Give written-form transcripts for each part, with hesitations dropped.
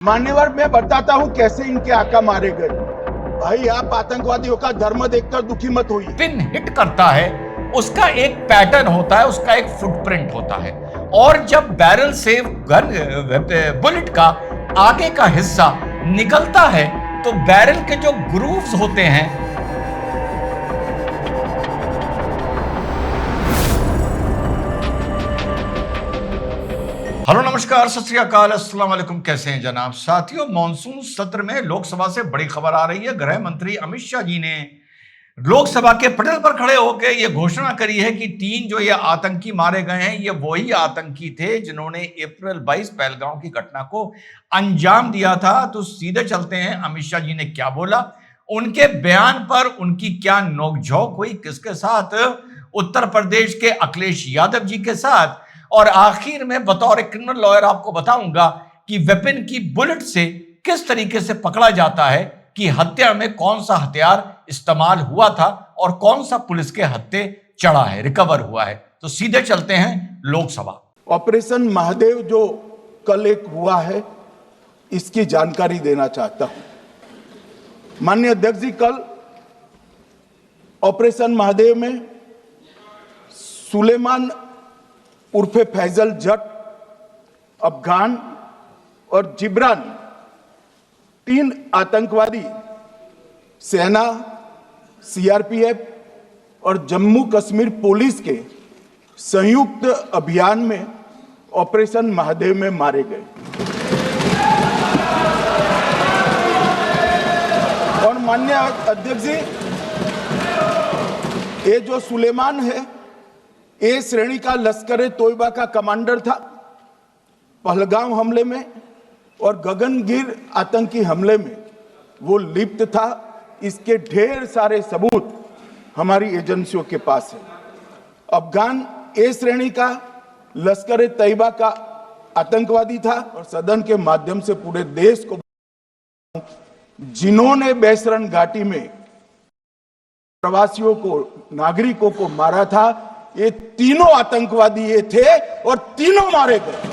मान्यवर मैं बताता हूँ कैसे इनके आका मारे गए। भाई आप आतंकवादियों का धर्म देखकर दुखी मत होइए। पिन हिट करता है, उसका एक पैटर्न होता है, उसका एक फुटप्रिंट होता है। और जब बैरल से गन बुलेट का आगे का हिस्सा निकलता है तो बैरल के जो ग्रूव्स होते हैं हेलो नमस्कार सत श्री अकाल अस्सलाम वालेकुम। कैसे हैं जनाब साथियों। मॉनसून सत्र में लोकसभा से बड़ी खबर आ रही है। गृह मंत्री अमित शाह जी ने लोकसभा के पटल पर खड़े होकर यह घोषणा करी है कि 3 जो ये आतंकी मारे गए हैं ये वही आतंकी थे जिन्होंने अप्रैल 22 पहलगांव की घटना को अंजाम दिया था। तो सीधे चलते हैं अमित शाह जी ने क्या बोला, उनके बयान पर उनकी क्या नोकझोंक हुई, किसके साथ, उत्तर प्रदेश के अखिलेश यादव जी के साथ, और आखिर में बतौर क्रिमिनल लॉयर आपको बताऊंगा कि वेपन की बुलेट से किस तरीके से पकड़ा जाता है कि हत्या में कौन सा हथियार इस्तेमाल हुआ था और कौन सा पुलिस के हत्थे चढ़ा है, रिकवर हुआ है। तो सीधे चलते हैं लोकसभा। ऑपरेशन महादेव जो कल एक हुआ है इसकी जानकारी देना चाहता हूं। माननीय अध्यक्ष जी, कल ऑपरेशन महादेव में सुलेमान उर्फे फैजल जट, अफगान और जिब्रान 3 आतंकवादी सेना, सीआरपीएफ और जम्मू कश्मीर पुलिस के संयुक्त अभियान में ऑपरेशन महादेव में मारे गए। और माननीय अध्यक्ष जी, ये जो सुलेमान है ए श्रेणी का लश्कर ए तोयबा का कमांडर था। पहलगाम हमले में और गगनगिर आतंकी हमले में वो लिप्त था। इसके ढेर सारे सबूत हमारी एजेंसियों के पास है। अफगान ए श्रेणी का लश्कर ए तैयबा का आतंकवादी था और सदन के माध्यम से पूरे देश को जिन्होंने बैसरन घाटी में प्रवासियों को, नागरिकों को मारा था, ये तीनों आतंकवादी ये थे और तीनों मारे गए।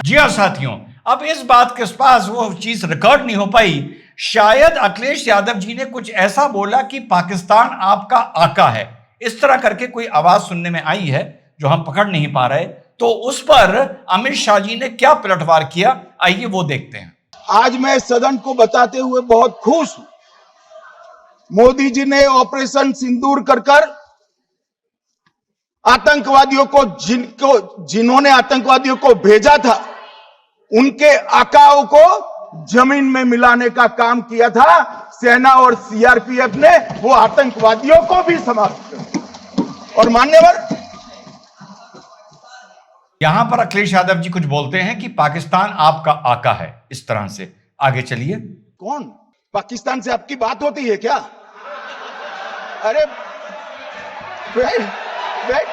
जी हां साथियों, अब इस बात के पास वो चीज रिकॉर्ड नहीं हो पाई। शायद अखिलेश यादव जी ने कुछ ऐसा बोला कि पाकिस्तान आपका आका है, इस तरह करके कोई आवाज सुनने में आई है जो हम पकड़ नहीं पा रहे। तो उस पर अमित शाह जी ने क्या पलटवार किया, आइए वो देखते हैं। आज मैं सदन को बताते हुए बहुत खुश हूं। मोदी जी ने ऑपरेशन सिंदूर कर आतंकवादियों को जिन्होंने आतंकवादियों को भेजा था उनके आकाओं को जमीन में मिलाने का काम किया था। सेना और सीआरपीएफ ने वो आतंकवादियों को भी समाप्त किया। और मान्यवर, यहां पर अखिलेश यादव जी कुछ बोलते हैं कि पाकिस्तान आपका आका है, इस तरह से। आगे चलिए। कौन पाकिस्तान से आपकी बात होती है क्या? अरे बैठ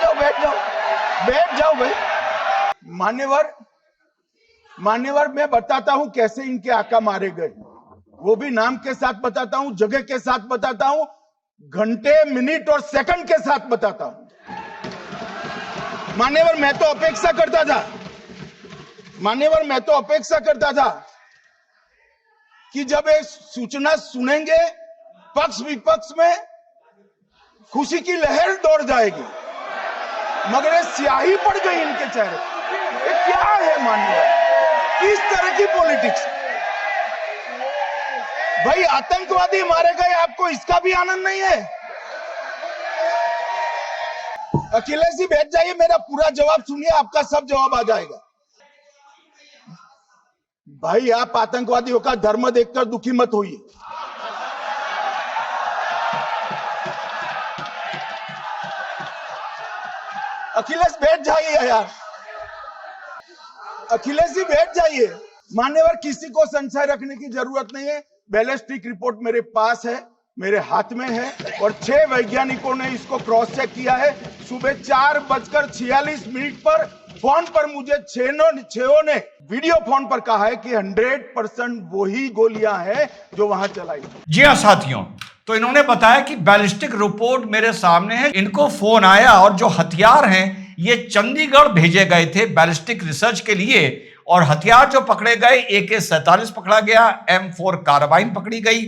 जाओ भाई। मान्यवर मैं बताता हूं कैसे इनके आका मारे गए, वो भी नाम के साथ बताता हूं, जगह के साथ बताता हूं, घंटे, मिनट और सेकंड के साथ बताता हूं। मान्यवर मैं तो अपेक्षा करता था कि जब ये सूचना सुनेंगे पक्ष विपक्ष में खुशी की लहर दौड़ जाएगी, मगर ये स्याही पड़ गई इनके चेहरे। ये क्या है मान्यवर, किस तरह की पॉलिटिक्स? भाई आतंकवादी मारे गए, आपको इसका भी आनंद नहीं है? अखिलेश जी बैठ जाइए, मेरा पूरा जवाब सुनिए, आपका सब जवाब आ जाएगा। भाई आप आतंकवादियों का धर्म देखकर दुखी मत होइए। अखिलेश बैठ जाइए यार, अखिलेश जी बैठ जाइए। मान्यवर किसी को संशय रखने की जरूरत नहीं है। बैलिस्टिक रिपोर्ट मेरे पास है, मेरे हाथ में है और 6 वैज्ञानिकों ने इसको क्रॉस चेक किया है। सुबह 4:46 पर फोन पर मुझे 6 ने वीडियो फोन पर कहा है कि 100% वही गोलियां हैं जो वहां चलाई। जी हां साथियों, तो इन्होंने बताया कि बैलिस्टिक रिपोर्ट मेरे सामने है, इनको फोन आया और जो हथियार हैं ये चंडीगढ़ भेजे गए थे बैलिस्टिक रिसर्च के लिए और हथियार जो पकड़े गए, AK-47 पकड़ा गया, M4 कार्बाइन पकड़ी गई,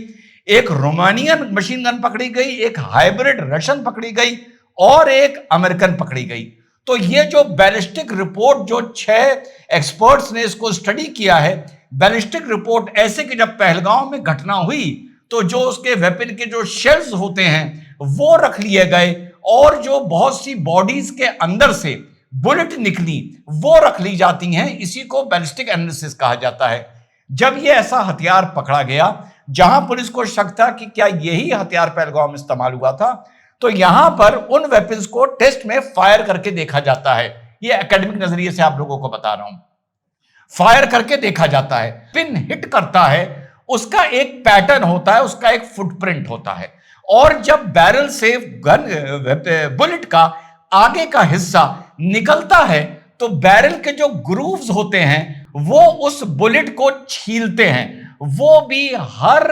एक रोमानियन मशीन गन पकड़ी गई, एक हाइब्रिड रशियन पकड़ी गई और एक अमेरिकन पकड़ी गई। तो ये जो बैलिस्टिक रिपोर्ट, जो 6 एक्सपर्ट्स ने इसको स्टडी किया है, बैलिस्टिक रिपोर्ट ऐसे कि जब पहलगांव में घटना हुई तो जो उसके वेपन के जो शेल्स होते हैं वो रख लिए गए और जो बहुत सी बॉडीज के अंदर से बुलेट निकली वो रख ली जाती हैं। इसी को बैलिस्टिक एनालिसिस कहा जाता है। जब ये ऐसा हथियार पकड़ा गया जहां पुलिस को शक था कि क्या यही हथियार पहलगांव में इस्तेमाल हुआ था, तो यहां पर उन वेपन्स को टेस्ट में फायर करके देखा जाता है। ये एकेडमिक नजरिए से आप लोगों को बता रहा हूं, फायर करके देखा जाता है। पिन हिट करता है, उसका एक पैटर्न होता है, उसका एक फुटप्रिंट होता है, और जब बैरल से बुलेट का आगे का हिस्सा निकलता है तो बैरल के जो ग्रूव्स होते हैं वो उस बुलेट को छीलते हैं। वो भी हर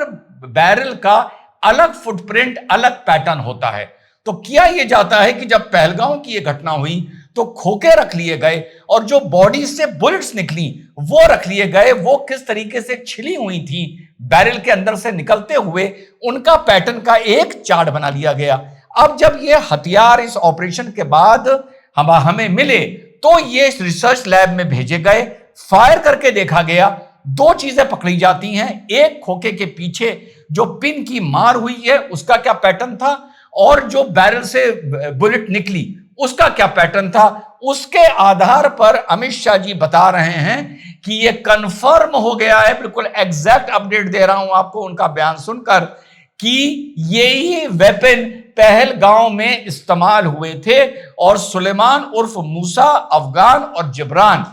बैरल का अलग फुटप्रिंट, अलग पैटर्न होता है। तो किया यह जाता है कि जब पहलगांव की यह घटना हुई तो खोखे रख लिए गए और जो बॉडी से बुलेट्स निकली वो रख लिए गए। वो किस तरीके से छिली हुई थी बैरल के अंदर से निकलते हुए, उनका पैटर्न का एक चार्ट बना लिया गया। अब जब ये हथियार इस ऑपरेशन के बाद हमें मिले तो ये रिसर्च लैब में भेजे गए, फायर करके देखा गया। 2 चीजें पकड़ी जाती हैं, एक खोखे के पीछे जो पिन की मार हुई है उसका क्या पैटर्न था, और जो बैरल से बुलेट निकली उसका क्या पैटर्न था। उसके आधार पर अमित शाह जी बता रहे हैं कि यह कंफर्म हो गया है, बिल्कुल एग्जैक्ट अपडेट दे रहा हूं आपको उनका बयान सुनकर, कि यही वेपन पहलगांव में इस्तेमाल हुए थे और सुलेमान उर्फ मूसा, अफगान और जिब्रान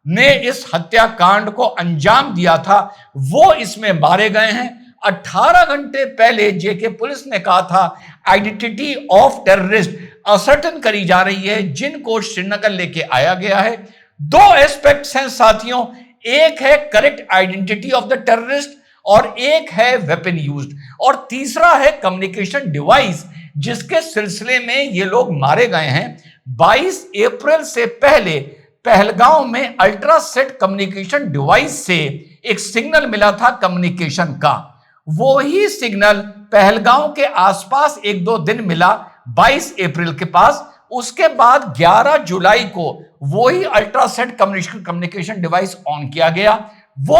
ने इस हत्याकांड को अंजाम दिया था, वो इसमें मारे गए हैं। 18 घंटे पहले जेके पुलिस ने कहा था आइडेंटिटी ऑफ टेररिस्ट असर्टन करी जा रही है, जिनको श्रीनगर लेके आया गया है। 2 एस्पेक्ट्स हैं साथियों, एक है correct identity of the terrorist और एक है वेपन यूज्ड, और तीसरा है कम्युनिकेशन डिवाइस जिसके सिलसिले में ये लोग मारे गए हैं। 22 अप्रैल से पहले पहलगांव में अल्ट्रासेट कम्युनिकेशन डिवाइस से एक सिग्नल मिला था कम्युनिकेशन का। वो ही सिग्नल पहलगांव के आसपास 1-2 दिन मिला 22 अप्रैल के पास। उसके बाद 11 जुलाई को वही अल्ट्रासेट कम्युनिकेशन डिवाइस ऑन किया गया, वो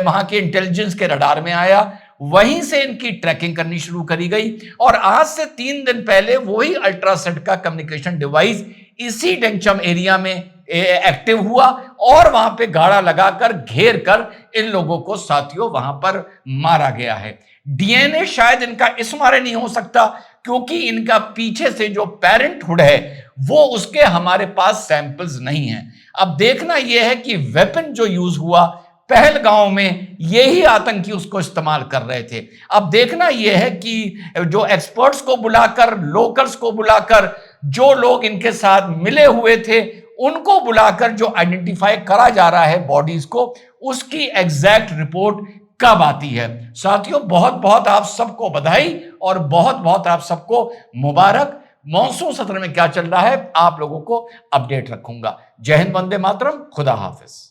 वहां के इंटेलिजेंस के रडार में आया, वहीं से इनकी ट्रैकिंग करनी शुरू करी गई। और आज से 3 दिन पहले वही अल्ट्रासेट का कम्युनिकेशन डिवाइस इसी डेंगचम एरिया में एक्टिव हुआ और वहां पे गाड़ा लगाकर घेर कर इन लोगों को साथियों वहां पर मारा गया है। डीएनए शायद इनका इस मारे नहीं हो सकता क्योंकि इनका पीछे से जो पेरेंटहुड है वो उसके हमारे पास सैंपल्स नहीं हैं। अब देखना यह है कि वेपन जो यूज हुआ पहलगांव में, यही आतंकी उसको इस्तेमाल कर रहे थे। अब देखना यह है कि जो एक्सपर्ट्स को बुलाकर, लोकल्स को बुलाकर, जो लोग इनके साथ मिले हुए थे उनको बुलाकर जो आइडेंटिफाई करा जा रहा है बॉडीज को, उसकी एग्जैक्ट रिपोर्ट कब आती है। साथियों बहुत बहुत आप सबको बधाई और बहुत बहुत आप सबको मुबारक। मॉनसून सत्र में क्या चल रहा है आप लोगों को अपडेट रखूंगा। जय हिंद, वंदे मातरम, खुदा हाफिज।